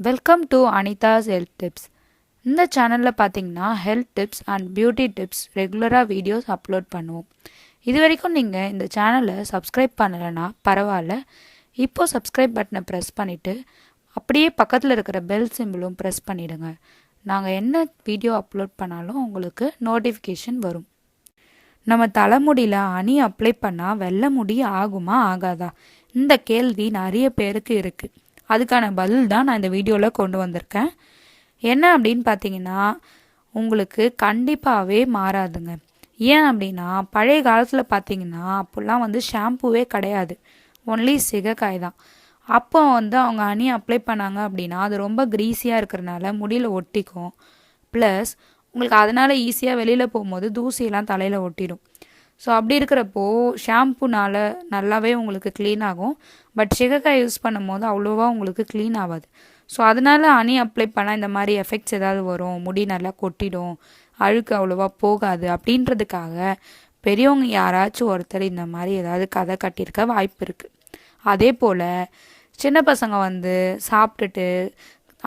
Welcome to Anitha's health tips. இந்த சேனலில் பார்த்தீங்கன்னா health tips and beauty tips ரெகுலராக வீடியோஸ் அப்லோட் பண்ணுவோம். இது வரைக்கும் நீங்கள் இந்த சேனலை சப்ஸ்கிரைப் பண்ணலைன்னா பரவாயில்ல, இப்போது சப்ஸ்கிரைப் பட்டனை ப்ரெஸ் பண்ணிவிட்டு அப்படியே பக்கத்தில் இருக்கிற பெல் சிம்பிளும் ப்ரெஸ் பண்ணிவிடுங்க. நாங்கள் என்ன வீடியோ அப்லோட் பண்ணாலும் உங்களுக்கு நோட்டிஃபிகேஷன் வரும். நம்ம தலைமுடியில் அணி அப்ளை பண்ணால் வெள்ளை முடி ஆகுமா ஆகாதா? இந்த கேள்வி நிறைய பேருக்கு இருக்குது. அதுக்கான பதில் தான் நான் இந்த வீடியோவில் கொண்டு வந்திருக்கேன். என்ன அப்படின்னு பார்த்தீங்கன்னா, உங்களுக்கு கண்டிப்பாகவே மாறாதுங்க. ஏன் அப்படின்னா, பழைய காலத்தில் பார்த்தீங்கன்னா அப்போல்லாம் ஷாம்புவே கிடையாது, ஒன்லி சிகைக்காய் தான். அப்போ அவங்க அணி அப்ளை பண்ணாங்க அப்படின்னா அது ரொம்ப க்ரீஸியாக இருக்கிறனால முடியில் ஒட்டிக்கும். ப்ளஸ் உங்களுக்கு அதனால் ஈஸியாக வெளியில் போகும்போது தூசியெல்லாம் தலையில் ஒட்டிடும். ஸோ அப்படி இருக்கிறப்போ ஷாம்புனால் நல்லாவே உங்களுக்கு க்ளீன் ஆகும். பட் சிகைக்காய் யூஸ் பண்ணும்போது அவ்வளோவா உங்களுக்கு க்ளீன் ஆகாது. ஸோ அதனால் அணி அப்ளை பண்ணால் இந்த மாதிரி எஃபெக்ட்ஸ் ஏதாவது வரும், முடி நல்லா கொட்டிடும், அழுக்கு அவ்வளோவா போகாது அப்படின்றதுக்காக பெரியவங்க யாராச்சும் ஒருத்தர் இந்த மாதிரி ஏதாவது கதை கட்டியிருக்க வாய்ப்பு இருக்குது. அதே போல் சின்ன பசங்க சாப்பிட்டுட்டு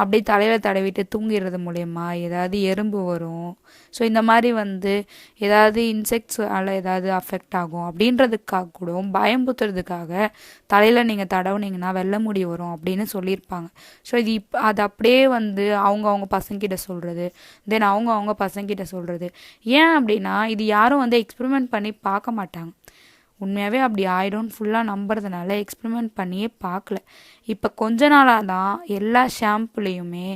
அப்படியே தலையில் தடவிட்டு தூங்கிடுறது மூலயமா ஏதாவது எறும்பு வரும். ஸோ இந்த மாதிரி ஏதாவது இன்செக்ட்ஸால் ஏதாவது அஃபெக்ட் ஆகும் அப்படின்றதுக்காக கூட பயம்புத்துறதுக்காக தலையில் நீங்கள் தடவுனீங்கன்னா வெள்ளை முடி வரும் அப்படின்னு சொல்லியிருப்பாங்க. ஸோ அது அப்படியே அவங்கவுங்க பசங்கிட்ட சொல்கிறது, தென் அவங்கவுங்க பசங்கிட்ட சொல்கிறது. ஏன் அப்படின்னா இது யாரும் எக்ஸ்பெரிமெண்ட் பண்ணி பார்க்க மாட்டாங்க. உண்மையாகவே அப்படி ஆயிடும்னு ஃபுல்லாக நம்புறதுனால எக்ஸ்பெரிமெண்ட் பண்ணியே பார்க்கல. இப்போ கொஞ்ச நாளாக தான் எல்லா ஷாம்புலேயுமே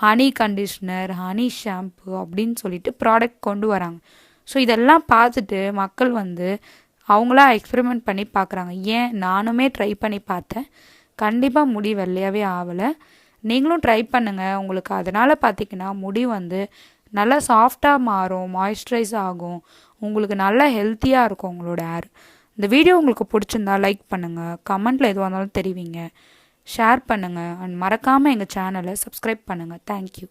ஹனி கண்டிஷ்னர், ஹனி ஷாம்பு அப்படின்னு சொல்லிட்டு ப்ராடக்ட் கொண்டு வராங்க. ஸோ இதெல்லாம் பார்த்துட்டு மக்கள் அவங்களா எக்ஸ்பெரிமெண்ட் பண்ணி பார்க்குறாங்க. ஏன் நானுமே ட்ரை பண்ணி பார்த்தேன், கண்டிப்பாக முடி வெள்ளையாகவே ஆகலை. நீங்களும் ட்ரை பண்ணுங்கள். உங்களுக்கு அதனால் பார்த்திங்கன்னா முடி நல்லா சாஃப்டாக மாறும், மாய்ஸ்சரைஸ் ஆகும், உங்களுக்கு நல்லா ஹெல்த்தியாக இருக்கும் உங்களோட ஹேர். இந்த வீடியோ உங்களுக்கு பிடிச்சிருந்தா லைக் பண்ணுங்கள், கமெண்ட்டில் எதுவாக இருந்தாலும் தெரிவிங்க, ஷேர் பண்ணுங்கள், அண்ட் மறக்காமல் எங்கள் சேனலை சப்ஸ்கிரைப் பண்ணுங்கள். தேங்க்யூ.